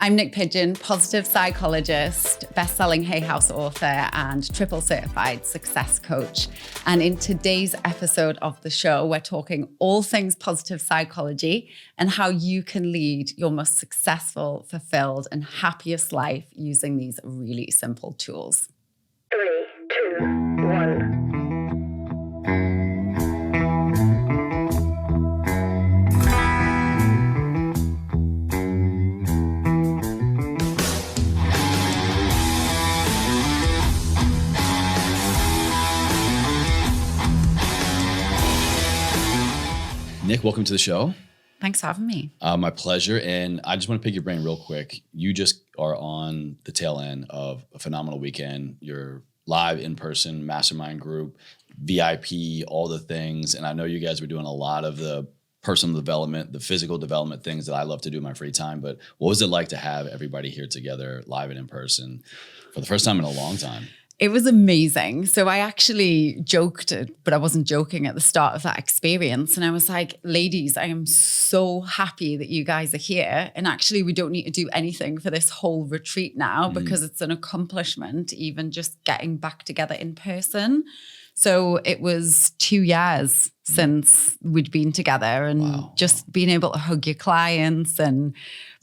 I'm Niyc Pidgeon, positive psychologist, best-selling Hay House author, and triple certified success coach. And in today's episode of the show, we're talking all things positive psychology and how you can lead your most successful, fulfilled, and happiest life using these really simple tools. 3, 2, 1. Niyc, welcome to the show. Thanks for having me. My pleasure. And I just want to pick your brain real quick. You just are on the tail end of a phenomenal weekend. You're live in-person mastermind group, VIP, all the things. And I know you guys were doing a lot of the personal development, the physical development things that I love to do in my free time. But what was it like to have everybody here together live and in person for the first time in a long time? It was amazing. So I actually joked, but I wasn't joking at the start of that experience. And I was like, ladies, I am so happy that you guys are here. And actually, we don't need to do anything for this whole retreat now because it's an accomplishment, even just getting back together in person. So it was 2 years since we'd been together and just being able to hug your clients and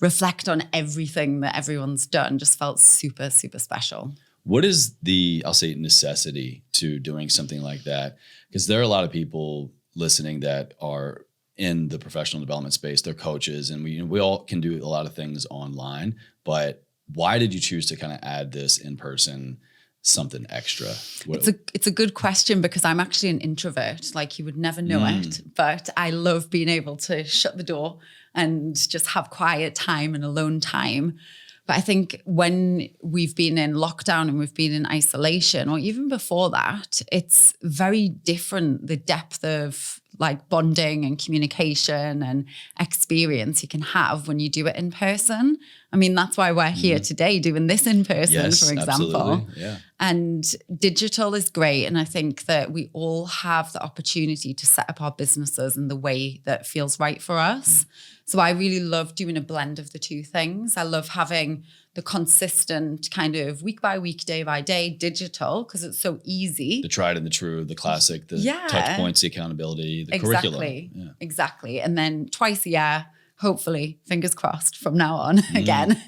reflect on everything that everyone's done just felt super, super special. What is the, I'll say, necessity to doing something like that? Because there are a lot of people listening that are in the professional development space. They're coaches, and we all can do a lot of things online. But why did you choose to kind of add this in person, something extra? It's a good question because I'm actually an introvert. Like you would never know it, but I love being able to shut the door and just have quiet time and alone time. But I think when we've been in lockdown and we've been in isolation, or even before that, it's very different, the depth of like bonding and communication and experience you can have when you do it in person. I mean, that's why we're here today doing this in person, for example. Absolutely. Yeah. And digital is great. And I think that we all have the opportunity to set up our businesses in the way that feels right for us. So I really love doing a blend of the two things. I love having the consistent kind of week by week, day by day digital because it's so easy. The tried and the true, the classic, the touch points, the accountability, the curriculum. Yeah. Exactly. And then twice a year, hopefully, fingers crossed from now on again,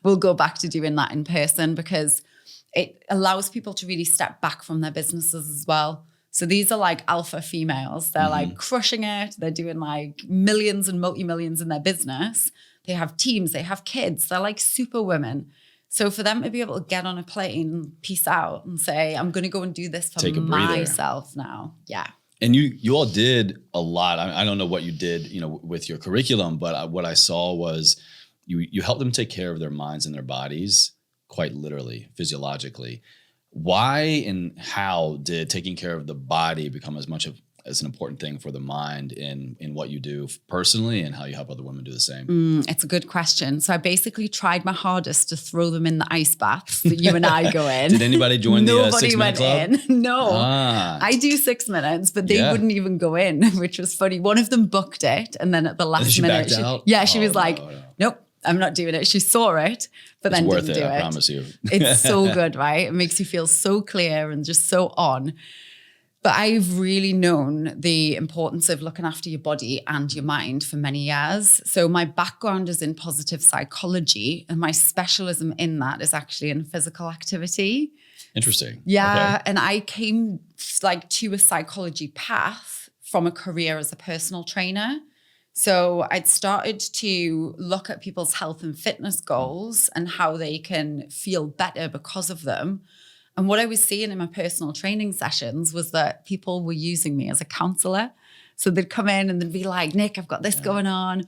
we'll go back to doing that in person because it allows people to really step back from their businesses as well. So these are like alpha females. They're like crushing it. They're doing like millions and multi-millions in their business. They have teams, they have kids. They're like super women. So for them to be able to get on a plane, peace out and say, I'm going to go and do this for myself now. Yeah. And you all did a lot. I don't know what you did, with your curriculum, but what I saw was you helped them take care of their minds and their bodies, quite literally, physiologically. Why and how did taking care of the body become as an important thing for the mind in what you do personally and how you help other women do the same? It's a good question. So I basically tried my hardest to throw them in the ice baths that you and I go in. Did anybody join the 6-minute club? In. No. I do 6 minutes, but they wouldn't even go in, which was funny. One of them booked it. And then at the last minute, she was like, nope. I'm not doing it. She saw it, but then didn't do it. I promise you. It's so good, right? It makes you feel so clear and just so on. But I've really known the importance of looking after your body and your mind for many years. So my background is in positive psychology and my specialism in that is actually in physical activity. Interesting. Yeah. Okay. And I came to a psychology path from a career as a personal trainer. So I'd started to look at people's health and fitness goals and how they can feel better because of them. And what I was seeing in my personal training sessions was that people were using me as a counselor. So they'd come in and they'd be like, Niyc, I've got this going on.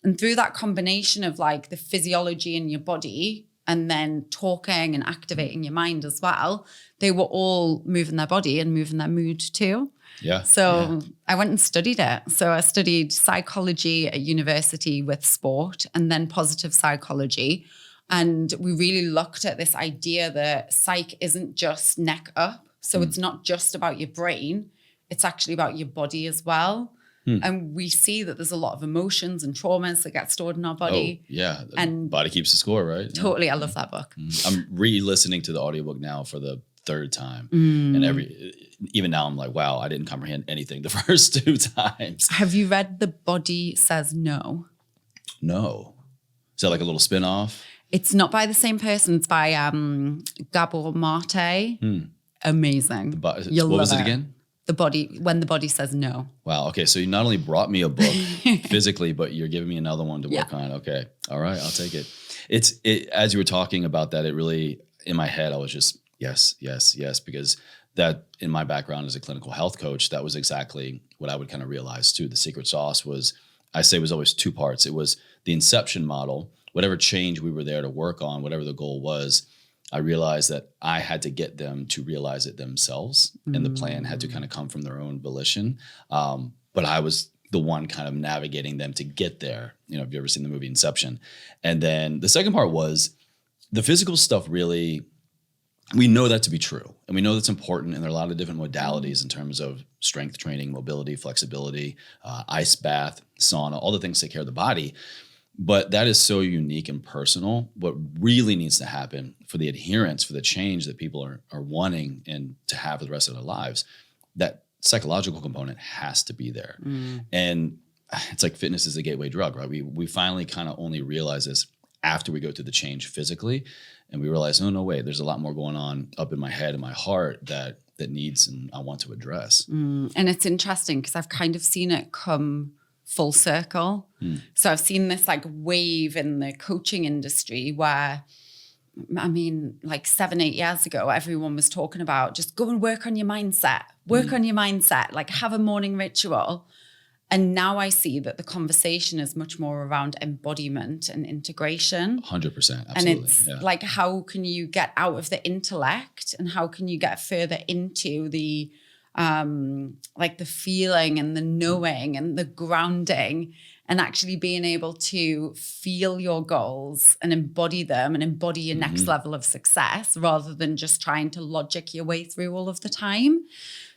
And through that combination of like the physiology in your body and then talking and activating your mind as well, they were all moving their body and moving their mood too. Yeah. So I went and studied it. So I studied psychology at university with sport and then positive psychology. And we really looked at this idea that psych isn't just neck up. So it's not just about your brain. It's actually about your body as well. And we see that there's a lot of emotions and traumas that get stored in our body. Oh, yeah. And body keeps the score, right? Totally. I love that book. I'm re-listening to the audiobook now for the third time. And even now I'm like, wow, I didn't comprehend anything the first 2 times. Have you read The Body Says No? No. Is that like a little spin-off? It's not by the same person. It's by Gabor Mate. Amazing. What was it again? When the Body Says No. Wow. Okay. So you not only brought me a book physically, but you're giving me another one to work on. Okay. All right. I'll take it. As you were talking about that, it really, in my head, I was just, yes, because that in my background as a clinical health coach, that was exactly what I would kind of realize too. The secret sauce was always 2 parts. It was the inception model, whatever change we were there to work on, whatever the goal was. I realized that I had to get them to realize it themselves, and the plan had to kind of come from their own volition. But I was the one kind of navigating them to get there. Have you ever seen the movie Inception? And then the second part was the physical stuff. Really, we know that to be true, and we know that's important. And there are a lot of different modalities in terms of strength training, mobility, flexibility, ice bath, sauna, all the things that take care of the body. But that is so unique and personal. What really needs to happen for the adherence, for the change that people are wanting and to have for the rest of their lives, that psychological component has to be there. And it's like fitness is the gateway drug, right? We finally kind of only realize this after we go through the change physically, and we realize, no, wait, there's a lot more going on up in my head and my heart that needs and I want to address. And it's interesting because I've kind of seen it come full circle. So I've seen this like wave in the coaching industry where, I mean, like 7-8 years ago, everyone was talking about just go and work on your mindset, like have a morning ritual. And now I see that the conversation is much more around embodiment and integration. 100%. Absolutely. And it's like, how can you get out of the intellect and how can you get further into the like the feeling and the knowing and the grounding and actually being able to feel your goals and embody them and embody your next level of success rather than just trying to logic your way through all of the time.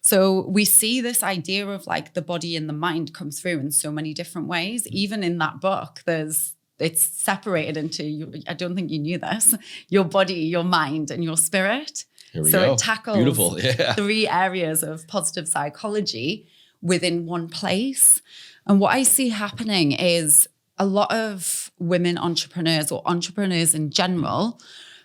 So we see this idea of like the body and the mind come through in so many different ways. Even in that book, it's separated into, I don't think you knew this, your body, your mind, and your spirit. Here we go. It tackles Beautiful. 3 areas of positive psychology within one place. And what I see happening is a lot of women entrepreneurs or entrepreneurs in general,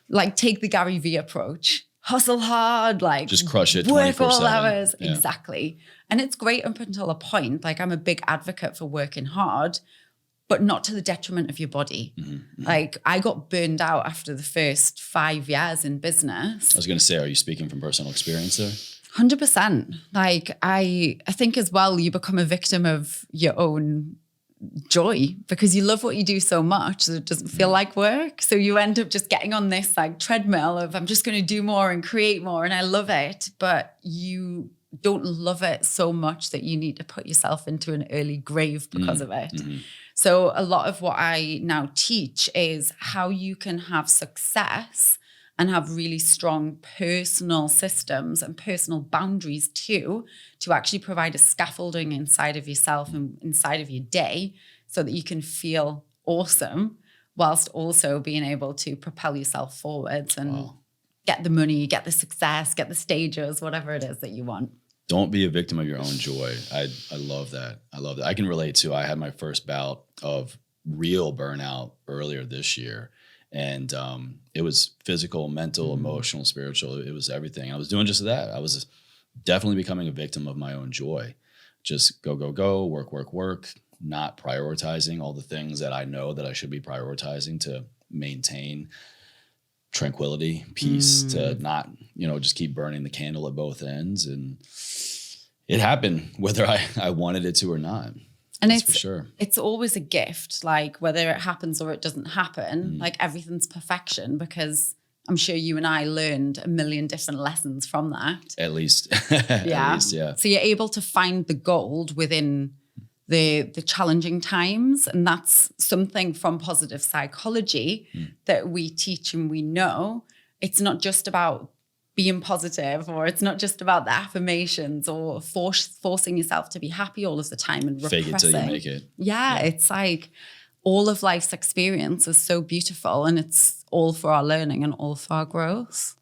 like take the Gary Vee approach, hustle hard, like just crush it, work 24/7. all hours. Yeah. Exactly. And it's great up until a point. Like I'm a big advocate for working hard, but not to the detriment of your body. Like I got burned out after the first 5 years in business. I was going to say, are you speaking from personal experience there? 100%. Like I think as well, you become a victim of your own joy because you love what you do so much that it doesn't feel like work. So you end up just getting on this like treadmill of I'm just going to do more and create more and I love it, but you don't love it so much that you need to put yourself into an early grave because of it. So a lot of what I now teach is how you can have success and have really strong personal systems and personal boundaries too, to actually provide a scaffolding inside of yourself and inside of your day so that you can feel awesome whilst also being able to propel yourself forwards and get the money, get the success, get the stages, whatever it is that you want. Don't be a victim of your own joy. I love that. I love that. I can relate to, I had my first bout of real burnout earlier this year. And it was physical, mental, emotional, spiritual. It was everything. I was doing just that. I was definitely becoming a victim of my own joy. Just go, work, not prioritizing all the things that I know that I should be prioritizing to maintain tranquility, peace, to not, just keep burning the candle at both ends. And it happened whether I wanted it to or not. And that's for sure. It's always a gift, like whether it happens or it doesn't happen, like everything's perfection, because I'm sure you and I learned a million different lessons from that. At least. Yeah. At least, yeah. So you're able to find the gold within the challenging times. And that's something from positive psychology that we teach and we know. It's not just about being positive, or it's not just about the affirmations or forcing yourself to be happy all of the time and Fake repressing. it till you make it. Yeah, it's like all of life's experience is so beautiful, and it's all for our learning and all for our growth.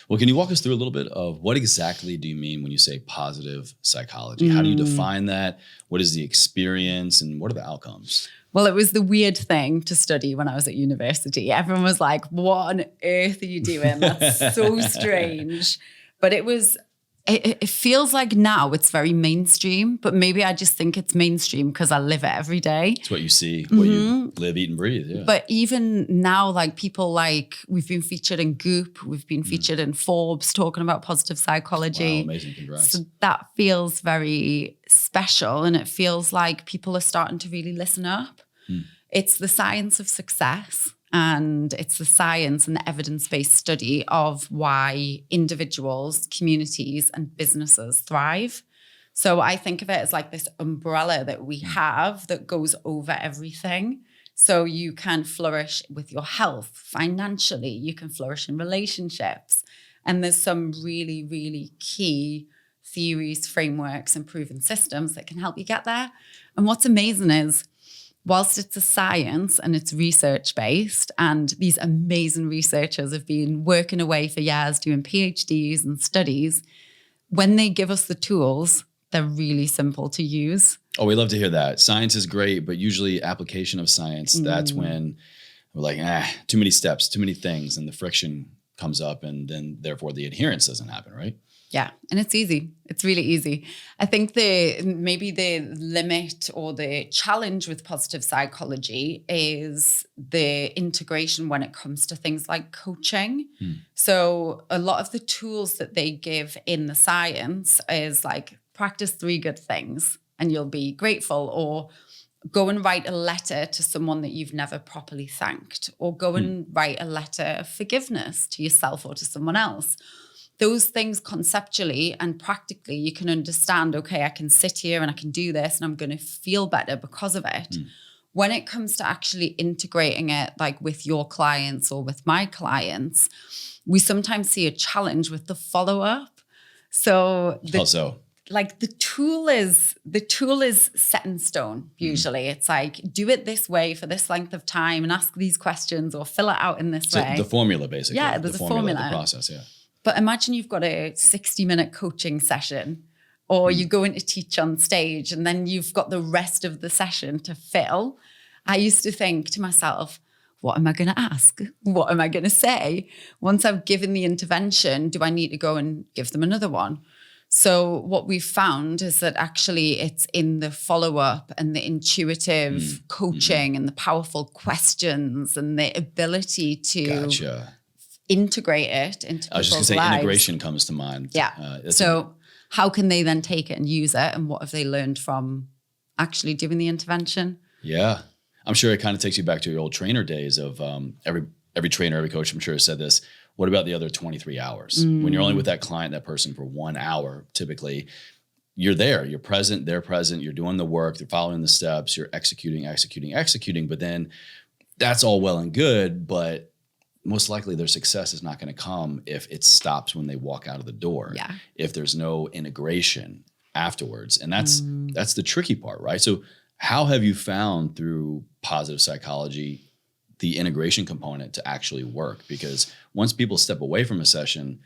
Well, can you walk us through a little bit of what exactly do you mean when you say positive psychology? How do you define that? What is the experience and what are the outcomes? Well, it was the weird thing to study when I was at university. Everyone was like, what on earth are you doing? That's so strange. But it feels like now it's very mainstream, but maybe I just think it's mainstream because I live it every day. It's what you see, what you live, eat, and breathe. Yeah. But even now, like people like, we've been featured in Goop, we've been featured in Forbes talking about positive psychology. Wow, amazing, congrats. So that feels very special, and it feels like people are starting to really listen up. It's the science of success, and it's the science and the evidence-based study of why individuals, communities, and businesses thrive. So I think of it as like this umbrella that we have that goes over everything. So you can flourish with your health, financially, you can flourish in relationships. And there's some really, really key theories, frameworks, and proven systems that can help you get there. And what's amazing is, whilst it's a science and it's research-based, and these amazing researchers have been working away for years doing PhDs and studies, when they give us the tools, they're really simple to use. Oh, we love to hear that. Science is great, but usually application of science, that's when we're like, too many steps, too many things, and the friction comes up, and then therefore the adherence doesn't happen, right? Yeah, and it's easy. It's really easy. I think maybe the limit or the challenge with positive psychology is the integration when it comes to things like coaching. So a lot of the tools that they give in the science is like, practice 3 good things and you'll be grateful, or go and write a letter to someone that you've never properly thanked, or go and write a letter of forgiveness to yourself or to someone else. Those things conceptually and practically, you can understand, okay, I can sit here and I can do this and I'm going to feel better because of it. When it comes to actually integrating it, like with your clients or with my clients, we sometimes see a challenge with the follow-up. So like the tool is set in stone. Usually it's like, do it this way for this length of time and ask these questions or fill it out in this way. The formula, basically. Yeah, there's a formula. The process, yeah. But imagine you've got a 60-minute coaching session, or you go in to teach on stage and then you've got the rest of the session to fill. I used to think to myself, what am I going to ask? What am I going to say? Once I've given the intervention, do I need to go and give them another one? So what we've found is that actually it's in the follow-up and the intuitive coaching and the powerful questions and the ability to integrate it into people's lives. I was just going to say integration comes to mind. Yeah. So how can they then take it and use it? And what have they learned from actually doing the intervention? Yeah. I'm sure it kind of takes you back to your old trainer days of every trainer, every coach, I'm sure has said this. What about the other 23 hours? When you're only with that client, that person for 1 hour, typically you're there, you're present, they're present, you're doing the work, they're following the steps, you're executing. But then that's all well and good, but most likely their success is not going to come if it stops when they walk out of the door. Yeah. If there's no integration afterwards. And that's the tricky part, right? So how have you found through positive psychology the integration component to actually work? Because once people step away from a session,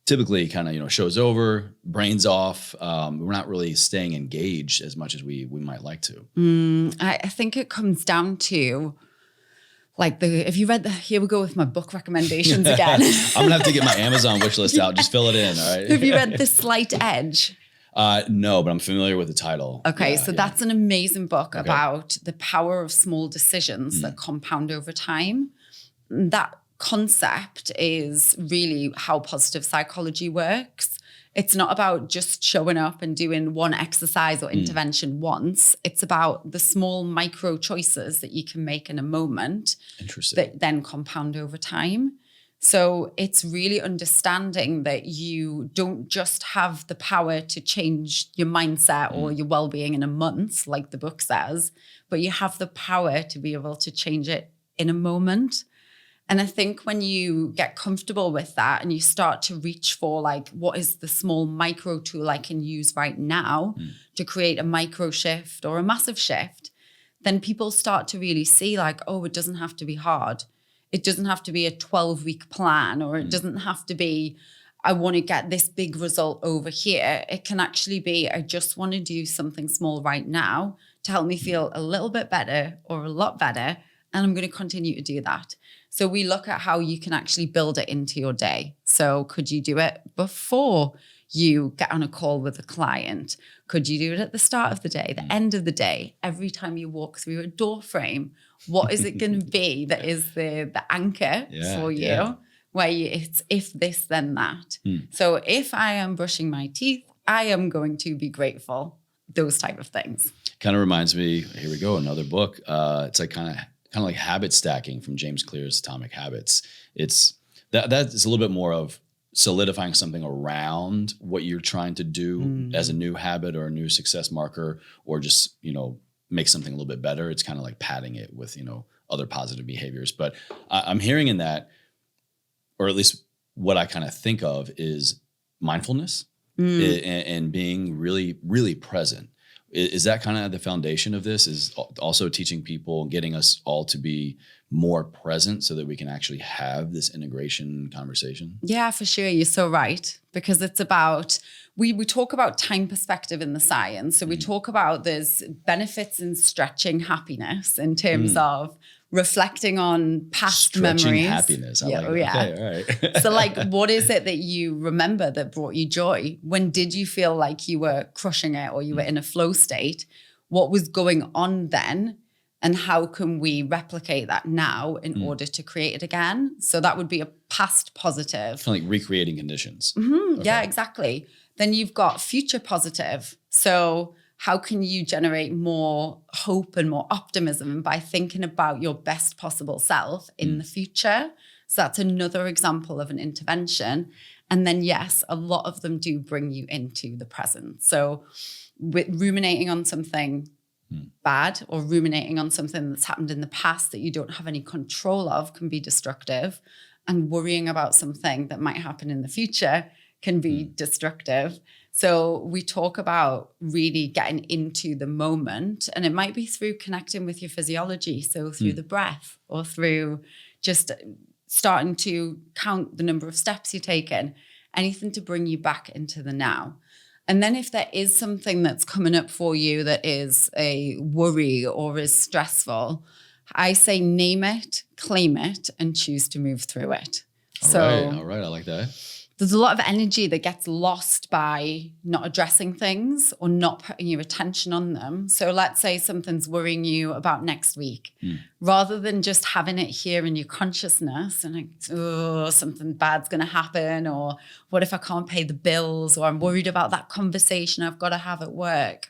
typically kind of, show's over, brain's off. We're not really staying engaged as much as we might like to. I think it comes down to have you read here we go with my book recommendations again. I'm gonna have to get my Amazon wish list out. Just fill it in. All right. Have you read The Slight Edge? No, but I'm familiar with the title. Okay. That's an amazing book about the power of small decisions that compound over time. That concept is really how positive psychology works. It's not about just showing up and doing one exercise or intervention once. It's about the small micro choices that you can make in a moment that then compound over time. So it's really understanding that you don't just have the power to change your mindset or your well-being in a month, like the book says, but you have the power to be able to change it in a moment. And I think when you get comfortable with that and you start to reach for like, what is the small micro tool I can use right now to create a micro shift or a massive shift, then people start to really see like, oh, it doesn't have to be hard. It doesn't have to be a 12-week plan, or it doesn't have to be, I want to get this big result over here. It can actually be, I just want to do something small right now to help me feel a little bit better or a lot better. And I'm going to continue to do that. So we look at how you can actually build it into your day. So could you do it before you get on a call with a client? Could you do it at the start of the day, the end of the day, every time you walk through a door frame? What is it going to be that is the anchor for you, where it's if this, then that. So if I am brushing my teeth, I am going to be grateful, those type of things. Kind of reminds me, here we go, another book. It's like kind of like habit stacking from James Clear's Atomic Habits. It's that's a little bit more of solidifying something around what you're trying to do as a new habit or a new success marker, or just, make something a little bit better. It's kind of like padding it with, other positive behaviors. But I'm hearing in that, or at least what I kind of think of is mindfulness and being really, really present. Is that kind of the foundation of this, is also teaching people, getting us all to be more present so that we can actually have this integration conversation? Yeah, for sure. You're so right. Because it's about, we talk about time perspective in the science. So we talk about there's benefits in stretching happiness in terms of reflecting on past Stretching memories. Happiness. I like it. Okay, all right. So like, what is it that you remember that brought you joy? When did you feel like you were crushing it or you were in a flow state? What was going on then? And how can we replicate that now in order to create it again? So that would be a past positive. Kind of like recreating conditions. Okay. Yeah, exactly. Then you've got future positive. So how can you generate more hope and more optimism by thinking about your best possible self in the future? So that's another example of an intervention. And then, yes, a lot of them do bring you into the present. So with ruminating on something bad or ruminating on something that's happened in the past that you don't have any control of can be destructive. And worrying about something that might happen in the future can be destructive. So we talk about really getting into the moment, and it might be through connecting with your physiology. So through the breath, or through just starting to count the number of steps you're taking, anything to bring you back into the now. And then if there is something that's coming up for you that is a worry or is stressful, I say name it, claim it, and choose to move through it. All right. I like that. There's a lot of energy that gets lost by not addressing things or not putting your attention on them. So let's say something's worrying you about next week. Rather than just having it here in your consciousness and like, oh, something bad's going to happen, or what if I can't pay the bills, or I'm worried about that conversation I've got to have at work.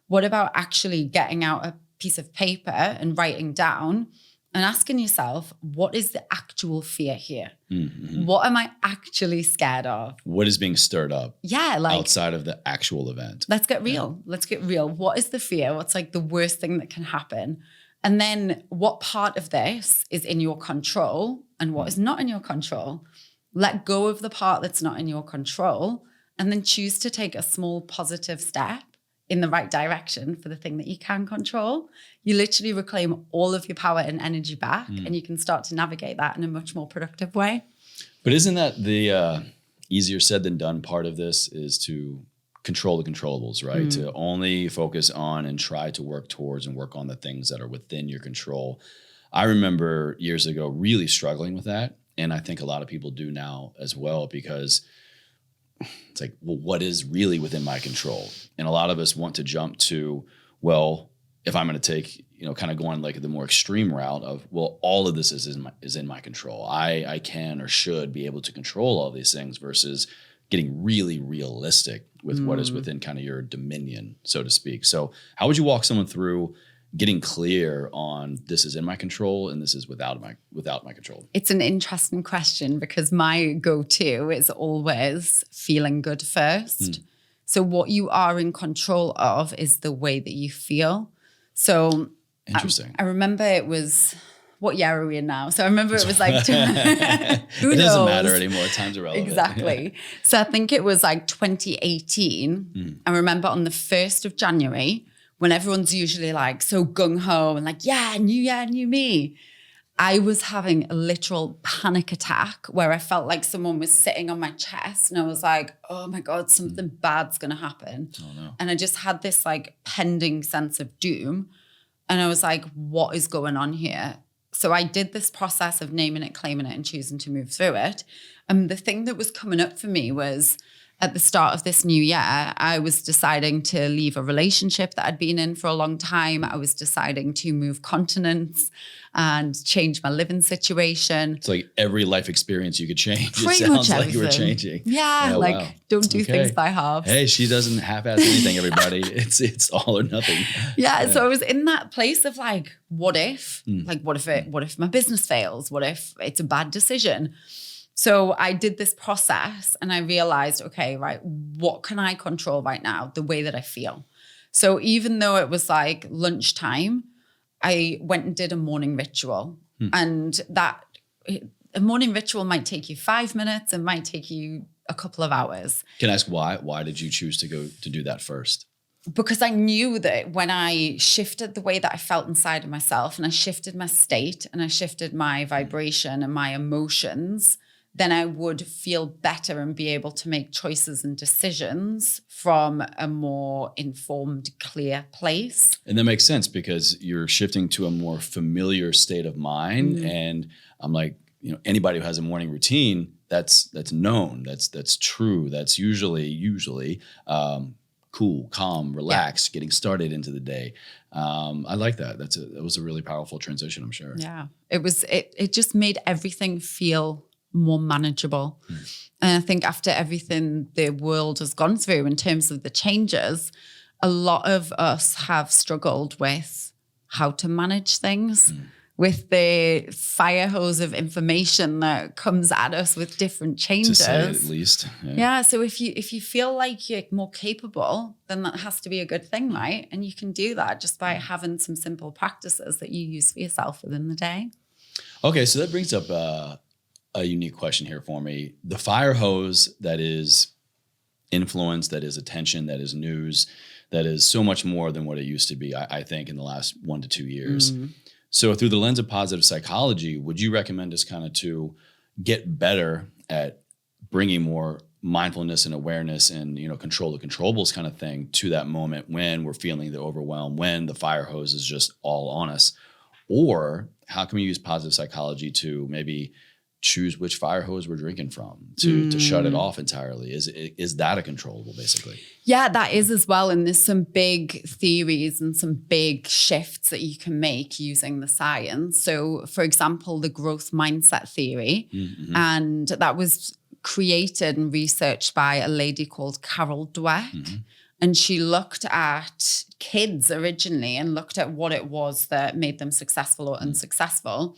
What about actually getting out a piece of paper and writing down and asking yourself, what is the actual fear here? What am I actually scared of? What is being stirred up? Yeah, like outside of the actual event. Let's get real. Let's get real. What is the fear? What's like the worst thing that can happen? And then what part of this is in your control and what is not in your control? Let go of the part that's not in your control, and then choose to take a small positive step in the right direction for the thing that you can control. You literally reclaim all of your power and energy back, and you can start to navigate that in a much more productive way. But isn't that the easier said than done part of this, is to control the controllables, right? To only focus on and try to work towards and work on the things that are within your control. I remember years ago really struggling with that. And I think a lot of people do now as well, because it's like, well, what is really within my control? And a lot of us want to jump to, well, if I'm going to take, kind of going like the more extreme route of, well, all of this is in my control. I can or should be able to control all these things, versus getting really realistic with what is within kind of your dominion, so to speak. So how would you walk someone through getting clear on, this is in my control and this is without my control? It's an interesting question, because my go-to is always feeling good first. So what you are in control of is the way that you feel. So interesting. I remember it was what year are we in now? So I remember it was like, who It doesn't knows? matter anymore. Time's irrelevant. Exactly. So I think it was like 2018. I remember on the 1st of January, when everyone's usually like so gung-ho and like, yeah, new year, new me. I was having a literal panic attack where I felt like someone was sitting on my chest and I was like, oh my God, something bad's going to happen. Oh, no. And I just had this like pending sense of doom. And I was like, what is going on here? So I did this process of naming it, claiming it, and choosing to move through it. And the thing that was coming up for me was at the start of this new year, I was deciding to leave a relationship that I'd been in for a long time. I was deciding to move continents and change my living situation. It's like every life experience you could change. Pretty It sounds much like you were everything. changing. Yeah, like wow. don't do things by halves. Hey, she doesn't half-ass anything, everybody. It's all or nothing. Yeah, so I was in that place of like, what if? Like, what if my business fails? What if it's a bad decision? So I did this process and I realized, okay, right, what can I control right now? The way that I feel. So even though it was like lunchtime, I went and did a morning ritual. And a morning ritual might take you 5 minutes. It might take you a couple of hours. Can I ask why? Why did you choose to go to do that first? Because I knew that when I shifted the way that I felt inside of myself and I shifted my state and I shifted my vibration and my emotions, then I would feel better and be able to make choices and decisions from a more informed, clear place. And that makes sense because you're shifting to a more familiar state of mind. And I'm like, anybody who has a morning routine, that's known, that's true. That's usually cool, calm, relaxed, getting started into the day. I like that. That was a really powerful transition, I'm sure. Yeah, it just made everything feel more manageable. And I think after everything the world has gone through in terms of the changes, a lot of us have struggled with how to manage things, with the fire hose of information that comes at us with different changes. To say it at least. Yeah. So if you feel like you're more capable, then that has to be a good thing, right? And you can do that just by having some simple practices that you use for yourself within the day. Okay, so that brings up a unique question here for me. The fire hose that is influence, that is attention, that is news, that is so much more than what it used to be, I think, in the last 1 to 2 years. So through the lens of positive psychology, would you recommend us kind of to get better at bringing more mindfulness and awareness and, control the controllables kind of thing to that moment when we're feeling the overwhelm, when the fire hose is just all on us? Or how can we use positive psychology to maybe choose which fire hose we're drinking from to shut it off entirely? Is that a controllable, basically? Yeah, that is as well. And there's some big theories and some big shifts that you can make using the science. So, for example, the growth mindset theory, and that was created and researched by a lady called Carol Dweck. And she looked at kids originally and looked at what it was that made them successful or unsuccessful,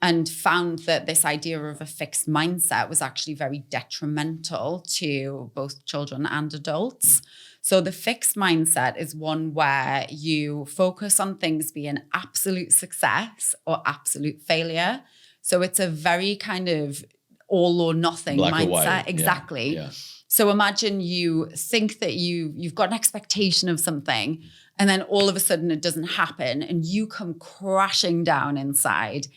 and found that this idea of a fixed mindset was actually very detrimental to both children and adults. So the fixed mindset is one where you focus on things being absolute success or absolute failure. So it's a very kind of all or nothing Black or mindset. white. Exactly. Yeah. So imagine you think that you've got an expectation of something, and then all of a sudden it doesn't happen and you come crashing down inside.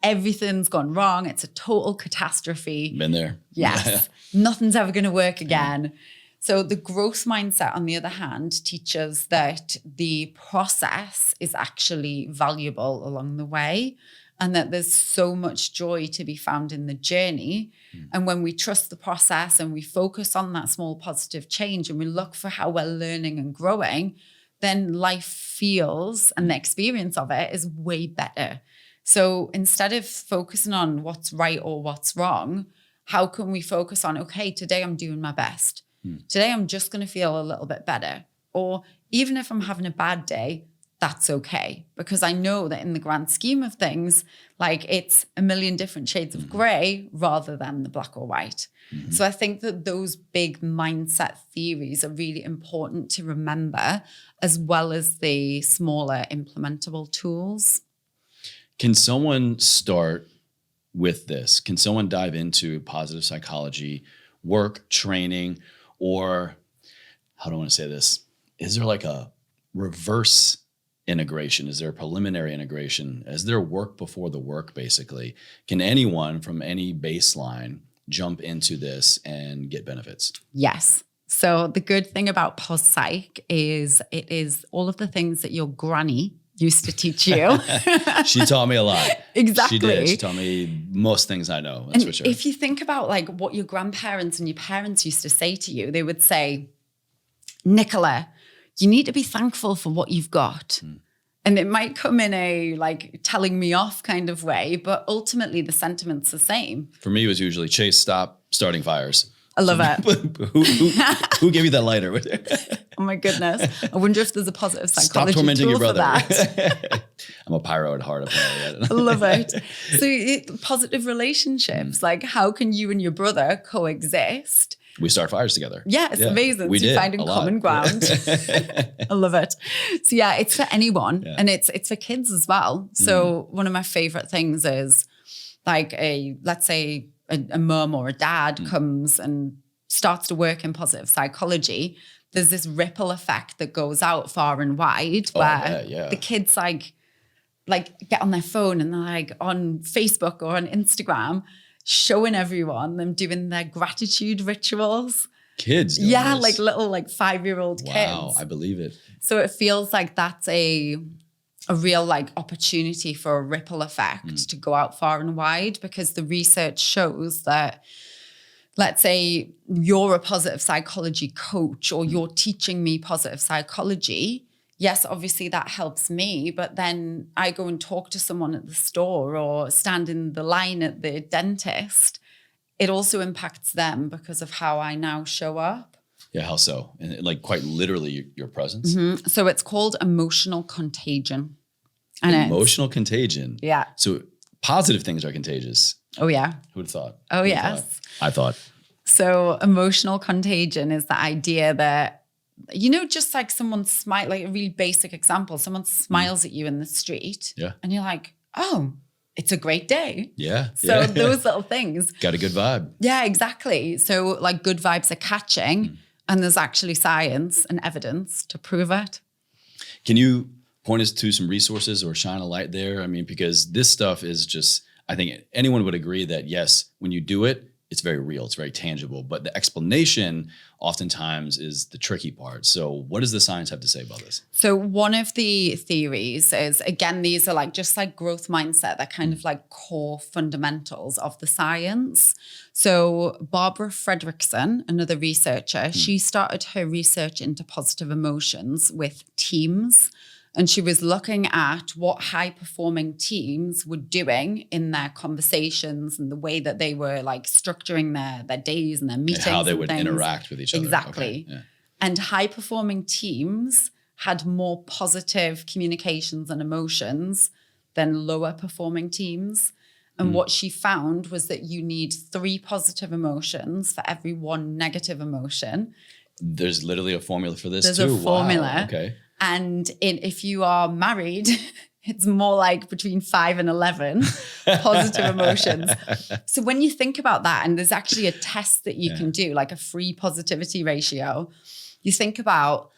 Everything's gone wrong. It's a total catastrophe. Been there. Yes. Nothing's ever going to work again. So the growth mindset, on the other hand, teaches that the process is actually valuable along the way, and that there's so much joy to be found in the journey. And when we trust the process and we focus on that small positive change and we look for how we're learning and growing, then life feels, and the experience of it is way better. So instead of focusing on what's right or what's wrong, how can we focus on, okay, today I'm doing my best. Today I'm just going to feel a little bit better. Or even if I'm having a bad day, that's okay. Because I know that in the grand scheme of things, like it's a million different shades of gray rather than the black or white. So I think that those big mindset theories are really important to remember, as well as the smaller implementable tools. Can someone start with this? Can someone dive into positive psychology, work, training, or how do I want to say this? Is there like a reverse integration? Is there a preliminary integration? Is there work before the work, basically? Can anyone from any baseline jump into this and get benefits? Yes. So the good thing about pos psych is it is all of the things that your granny used to teach you. She taught me a lot. Exactly. She did. She taught me most things I know. That's for sure. If you think about like what your grandparents and your parents used to say to you, they would say, Nicola, you need to be thankful for what you've got. And it might come in a like telling me off kind of way, but ultimately the sentiment's the same. For me, it was usually Chase, stop starting fires. I love it. Who gave you that lighter? Oh my goodness. I wonder if there's a positive Stop psychology tormenting tool your for brother. that. I'm a pyro at heart, apparently. I love it. So positive relationships, like how can you and your brother coexist? We start fires together. Yeah, it's amazing. We so did finding a lot. common ground. I love it. So yeah, it's for anyone and it's for kids as well. So one of my favorite things is like let's say a mum or a dad comes and starts to work in positive psychology. There's this ripple effect that goes out far and wide where the kids like get on their phone and they're like on Facebook or on Instagram showing everyone them doing their gratitude rituals. Kids doing this. Like little 5-year-old kids. Wow, I believe it. So it feels like that's a real like opportunity for a ripple effect to go out far and wide, because the research shows that, let's say you're a positive psychology coach or you're teaching me positive psychology. Yes, obviously that helps me, but then I go and talk to someone at the store or stand in the line at the dentist. It also impacts them because of how I now show up. Yeah, how so? And like quite literally your presence? So it's called emotional contagion. And emotional contagion? Yeah. So positive things are contagious. Oh, yeah. Who'd have thought? Oh, yes. I thought. So emotional contagion is the idea that, just like someone smile, like a really basic example, someone smiles at you in the street and you're like, oh, it's a great day. Yeah. So those little things. Got a good vibe. Yeah, exactly. So like good vibes are catching and there's actually science and evidence to prove it. Can you point us to some resources or shine a light there? I mean, because this stuff is just, I think anyone would agree that yes, when you do it, it's very real, it's very tangible, but the explanation oftentimes is the tricky part. So what does the science have to say about this? So one of the theories is, again, these are like just like growth mindset, they're kind of like core fundamentals of the science. So Barbara Fredrickson, another researcher, she started her research into positive emotions with teams. And she was looking at what high-performing teams were doing in their conversations and the way that they were like structuring their days and their meetings. And how they would interact with each other. Exactly. Okay. Yeah. And high-performing teams had more positive communications and emotions than lower-performing teams. And what she found was that you need 3 positive emotions for every 1 negative emotion. There's literally a formula for this too? There's a formula. Wow. Okay. And if you are married, it's more like between 5 and 11 positive emotions. So when you think about that, and there's actually a test that you can do, like a free positivity ratio, you think about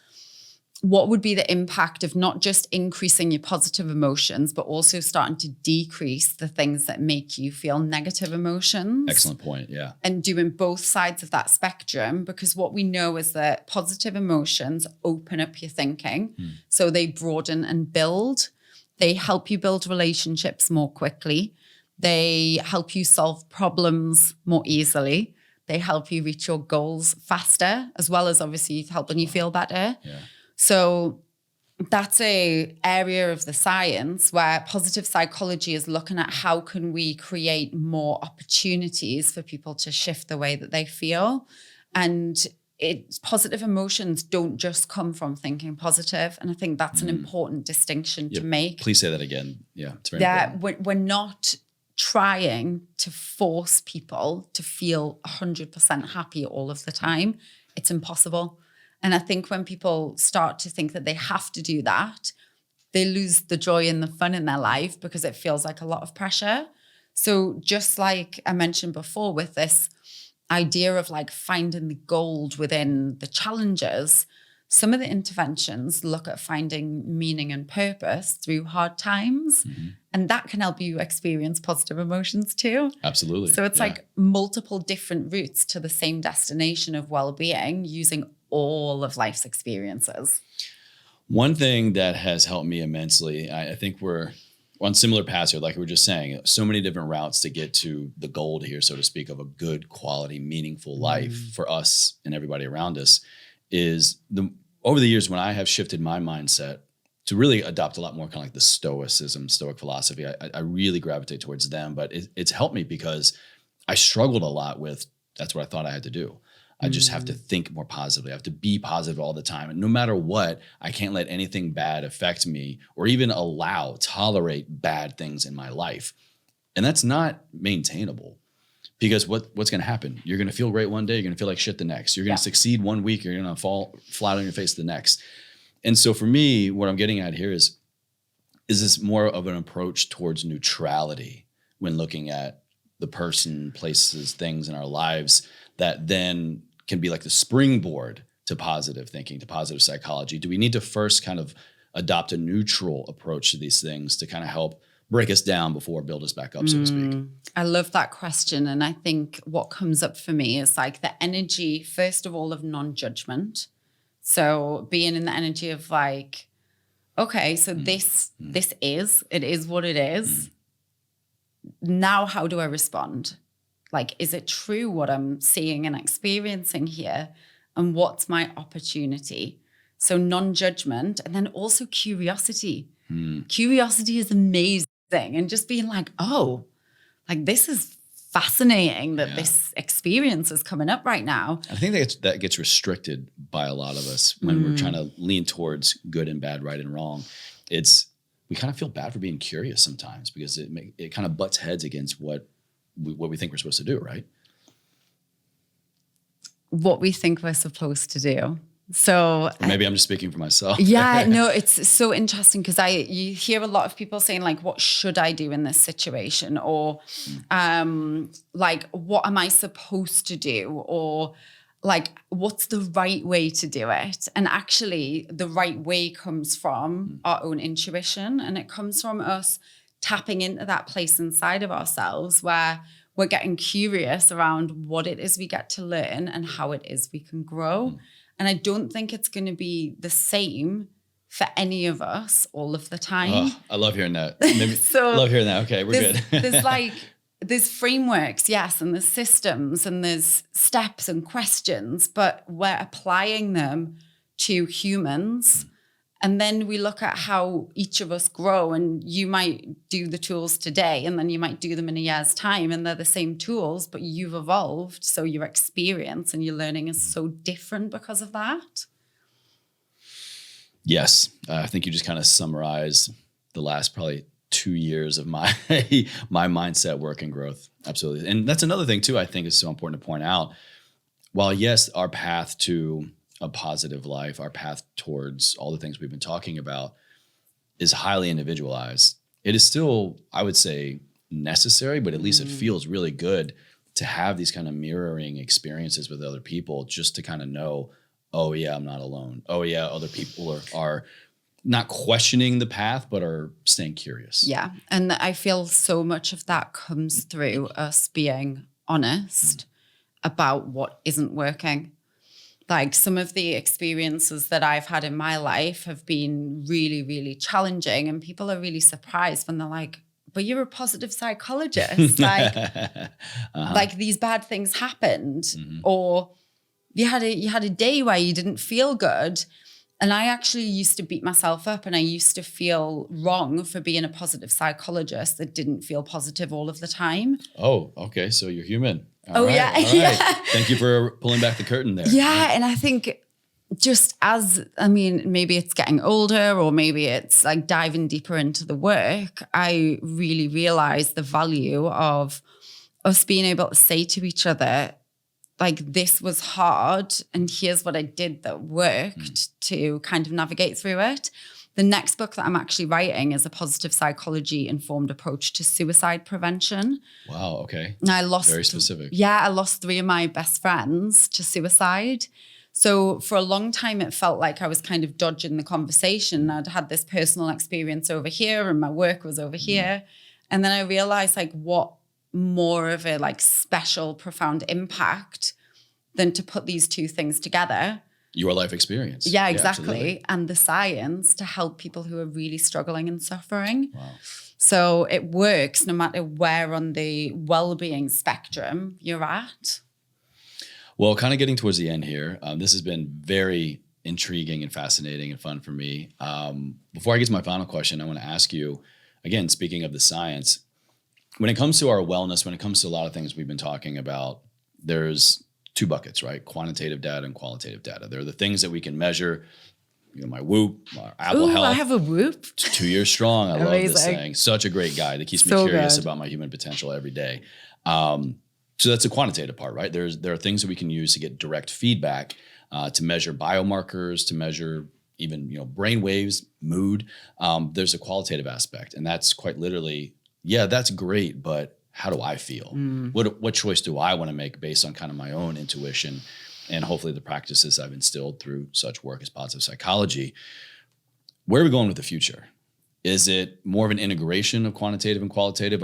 what would be the impact of not just increasing your positive emotions, but also starting to decrease the things that make you feel negative emotions. Excellent point. Yeah. And doing both sides of that spectrum, because what we know is that positive emotions open up your thinking. So they broaden and build. They help you build relationships more quickly. They help you solve problems more easily. They help you reach your goals faster, as well as obviously helping you feel better. Yeah. So that's a area of the science where positive psychology is looking at how can we create more opportunities for people to shift the way that they feel. And positive emotions don't just come from thinking positive. And I think that's an important distinction to make. Please say that again. Yeah, it's very important. We're not trying to force people to feel 100% happy all of the time. It's impossible. And I think when people start to think that they have to do that, they lose the joy and the fun in their life because it feels like a lot of pressure. So just like I mentioned before with this idea of like finding the gold within the challenges, some of the interventions look at finding meaning and purpose through hard times. And that can help you experience positive emotions too. Absolutely. So it's like multiple different routes to the same destination of well-being using all of life's experiences. One thing that has helped me immensely, I think we're on similar paths here, like we were just saying, so many different routes to get to the gold here, so to speak, of a good quality, meaningful life for us and everybody around us, is over the years when I have shifted my mindset to really adopt a lot more kind of like the stoic philosophy, I really gravitate towards them, but it's helped me because I struggled a lot with, that's what I thought I had to do. I just have to think more positively. I have to be positive all the time. And no matter what, I can't let anything bad affect me or even tolerate bad things in my life. And that's not maintainable because what's going to happen? You're going to feel great one day. You're going to feel like shit the next. You're going to succeed one week. You're going to fall flat on your face the next. And so for me, what I'm getting at here is this more of an approach towards neutrality when looking at the person, places, things in our lives that then can be like the springboard to positive thinking, to positive psychology? Do we need to first kind of adopt a neutral approach to these things to kind of help break us down before build us back up, so to speak? I love that question. And I think what comes up for me is like the energy, first of all, of non-judgment. So being in the energy of like, okay, so this is what it is. Now, how do I respond? Like, is it true what I'm seeing and experiencing here? And what's my opportunity? So non-judgment, and then also curiosity. Curiosity is amazing. And just being like, oh, like this is fascinating that this experience is coming up right now. I think that gets restricted by a lot of us when we're trying to lean towards good and bad, right and wrong. We kind of feel bad for being curious sometimes because it kind of butts heads against what we think we're supposed to do, right? What we think we're supposed to do. So or maybe I'm just speaking for myself. Yeah, no, it's so interesting because you hear a lot of people saying like, what should I do in this situation? Or like, what am I supposed to do? Or like, what's the right way to do it? And actually the right way comes from our own intuition. And it comes from us tapping into that place inside of ourselves where we're getting curious around what it is we get to learn and how it is we can grow. And I don't think it's going to be the same for any of us all of the time. Oh, I love hearing that. Love hearing that. Okay, we're good. There's frameworks, yes, and there's systems and there's steps and questions, but we're applying them to humans. And then we look at how each of us grow, and you might do the tools today and then you might do them in a year's time and they're the same tools, but you've evolved. So your experience and your learning is so different because of that. Yes. I think you just kind of summarized the last probably 2 years of my mindset work and growth. Absolutely. And that's another thing too, I think is so important to point out. While yes, our path to a positive life, our path towards all the things we've been talking about is highly individualized. It is still, I would say, necessary, but at least it feels really good to have these kind of mirroring experiences with other people just to kind of know, oh yeah, I'm not alone. Oh yeah, other people are not questioning the path, but are staying curious. Yeah. And I feel so much of that comes through us being honest about what isn't working. Like some of the experiences that I've had in my life have been really, really challenging. And people are really surprised when they're like, but you're a positive psychologist. Like these bad things happened. Or you had a day where you didn't feel good. And I actually used to beat myself up and I used to feel wrong for being a positive psychologist that didn't feel positive all of the time. Oh, okay. So you're human. All right. Yeah. Thank you for pulling back the curtain there. Yeah. And I think maybe it's getting older or maybe it's like diving deeper into the work. I really realized the value of us being able to say to each other, like, this was hard and here's what I did that worked to kind of navigate through it. The next book that I'm actually writing is a positive psychology informed approach to suicide prevention. Wow. Okay. And I lost Very specific. Yeah, I lost 3 of my best friends to suicide. So for a long time, it felt like I was kind of dodging the conversation. I'd had this personal experience over here and my work was over here. And then I realized like what more of a like special, profound impact than to put these two things together. Your life experience. Yeah, exactly. Absolutely. And the science to help people who are really struggling and suffering. Wow. So it works no matter where on the well-being spectrum you're at. Well, kind of getting towards the end here, this has been very intriguing and fascinating and fun for me. Before I get to my final question, I want to ask you, again, speaking of the science, when it comes to our wellness, when it comes to a lot of things we've been talking about, there's 2 buckets, right? Quantitative data and qualitative data. They're the things that we can measure. You know, my Whoop, my Apple Health. I have a Whoop. 2 years strong. I love this Amazing. thing. Such a great guide. It keeps me So curious good. about my human potential every day. So that's the quantitative part, right? There are things that we can use to get direct feedback, to measure biomarkers, to measure even, brain waves, mood. There's a qualitative aspect, and that's quite literally, yeah, that's great, but how do I feel? What choice do I want to make based on kind of my own intuition and hopefully the practices I've instilled through such work as positive psychology? Where are we going with the future? Is it more of an integration of quantitative and qualitative?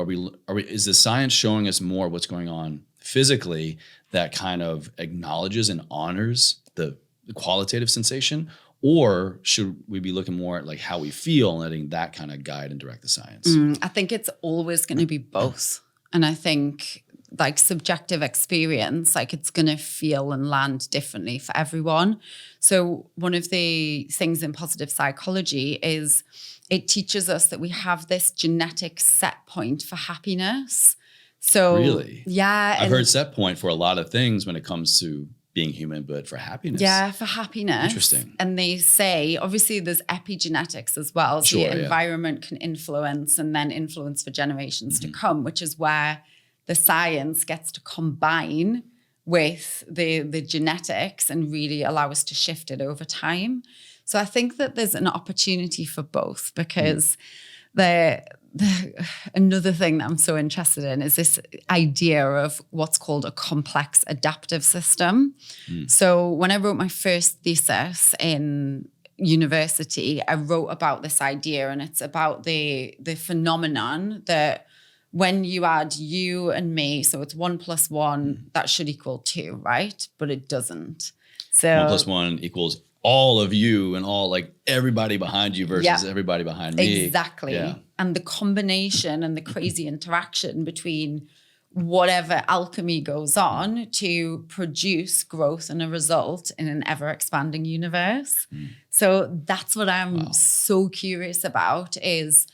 Is the science showing us more what's going on physically that kind of acknowledges and honors the qualitative sensation? Or should we be looking more at like how we feel and letting that kind of guide and direct the science? I think it's always going to be both. And I think like subjective experience, like it's going to feel and land differently for everyone. So one of the things in positive psychology is it teaches us that we have this genetic set point for happiness. So Really? Yeah. I've heard set point for a lot of things when it comes to being human, but for happiness. Yeah, for happiness. Interesting. And they say, obviously there's epigenetics as well. So Sure, your yeah. environment can influence and then influence for generations to come, which is where the science gets to combine with the genetics and really allow us to shift it over time. So I think that there's an opportunity for both because another thing that I'm so interested in is this idea of what's called a complex adaptive system. So when I wrote my first thesis in university, I wrote about this idea, and it's about the phenomenon that when you add you and me, so it's 1 + 1, that should equal 2, right? But it doesn't. So 1 + 1 equals all of you and all like everybody behind you versus everybody behind me. Exactly. Yeah. And the combination and the crazy interaction between whatever alchemy goes on to produce growth and a result in an ever expanding universe. So that's what I'm so curious about is,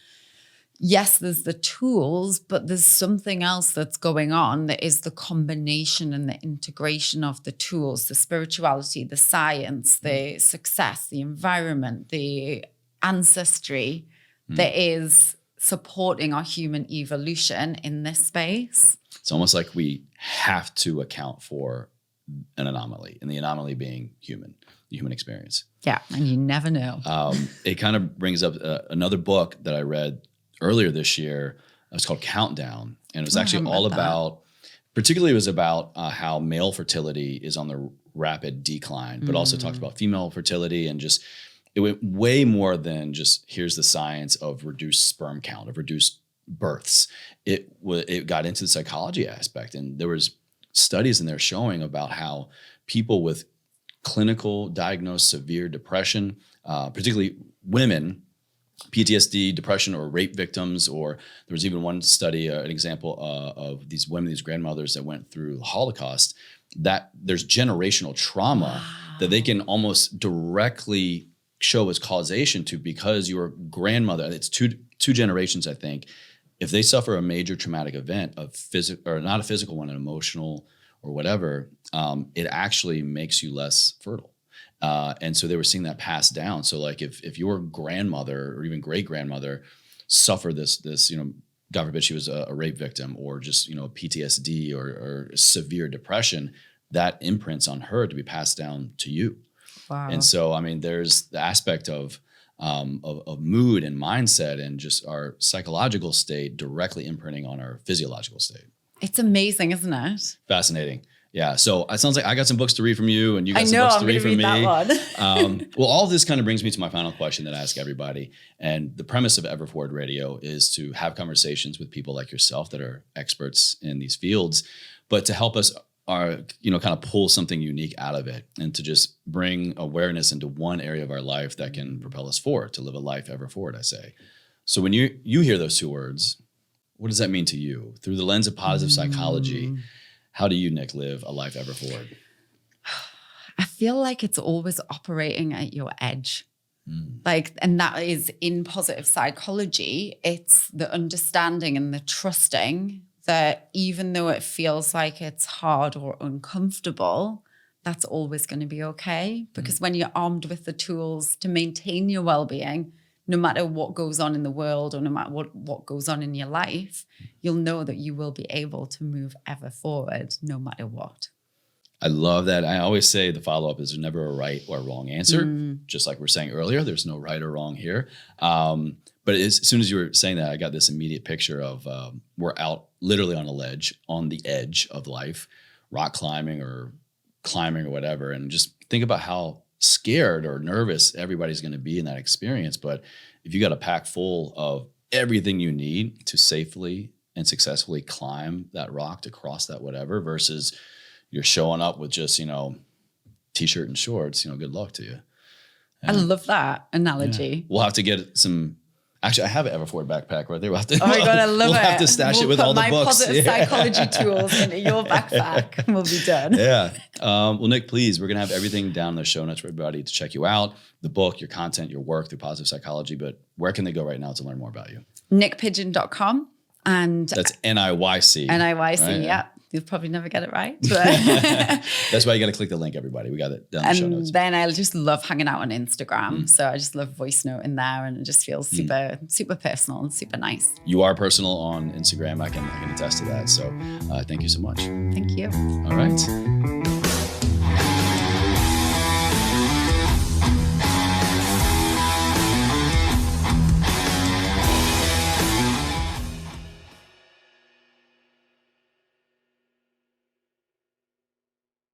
yes, there's the tools, but there's something else that's going on that is the combination and the integration of the tools, the spirituality, the science, the success, the environment, the ancestry that is supporting our human evolution in this space. It's almost like we have to account for an anomaly, and the anomaly being the human experience. Yeah, and you never know. It kind of brings up another book that I read earlier this year. It was called Countdown, and it was actually all about, particularly it was about how male fertility is on the rapid decline, but also talked about female fertility, and just it went way more than just here's the science of reduced sperm count, of reduced births. It got into the psychology aspect, and there was studies in there showing about how people with clinical diagnosed severe depression, particularly women, PTSD, depression, or rape victims, or there was even one study, an example of these women, these grandmothers that went through the Holocaust, that there's generational trauma that they can almost directly show as causation to, because your grandmother, it's two generations, I think, if they suffer a major traumatic event of physical, or not a physical one, an emotional or whatever, it actually makes you less fertile. And so they were seeing that passed down. So like if your grandmother or even great grandmother suffered this, God forbid she was a rape victim, or just, PTSD or severe depression, that imprints on her to be passed down to you. Wow. And so, I mean, there's the aspect of of mood and mindset and just our psychological state directly imprinting on our physiological state. It's amazing, isn't it? Fascinating. Yeah. So it sounds like I got some books to read from you and you got some books to read from me. That one. Well, all of this kind of brings me to my final question that I ask everybody. And the premise of Everforward Radio is to have conversations with people like yourself that are experts in these fields, but to help us kind of pull something unique out of it and to just bring awareness into one area of our life that can propel us forward, to live a life ever forward, I say. So when you hear those two words, what does that mean to you? Through the lens of positive psychology, how do you, Nick, live a life ever forward? I feel like it's always operating at your edge. And that is in positive psychology. It's the understanding and the trusting that even though it feels like it's hard or uncomfortable, that's always going to be okay. Because when you're armed with the tools to maintain your well-being, no matter what goes on in the world or no matter what goes on in your life, you'll know that you will be able to move ever forward no matter what. I love that. I always say the follow-up is there's never a right or a wrong answer. Just like we were saying earlier, there's no right or wrong here. But as soon as you were saying that, I got this immediate picture of we're out literally on the edge of life, rock climbing or whatever. And just think about how scared or nervous everybody's going to be in that experience. But if you got a pack full of everything you need to safely and successfully climb that rock, to cross that whatever, versus you're showing up with just, t-shirt and shorts, good luck to you. I love that analogy. Yeah. We'll have to get some. Actually, I have an Everforward backpack right there. We'll have to, oh my God, I love it. We'll have to stash it with all the books. My positive psychology tools into your backpack and we'll be done. Yeah. Well, Nick, please, we're going to have everything down in the show notes for everybody to check you out, the book, your content, your work through positive psychology. But where can they go right now to learn more about you? NiycPidgeon.com. And that's NIYC. NIYC, right? Yeah. You'll probably never get it right. But that's why you got to click the link, everybody. We got it down in the show notes. And then I just love hanging out on Instagram. So I just love voice note in there and it just feels super, super personal and super nice. You are personal on Instagram. I can attest to that. So thank you so much. Thank you. All right.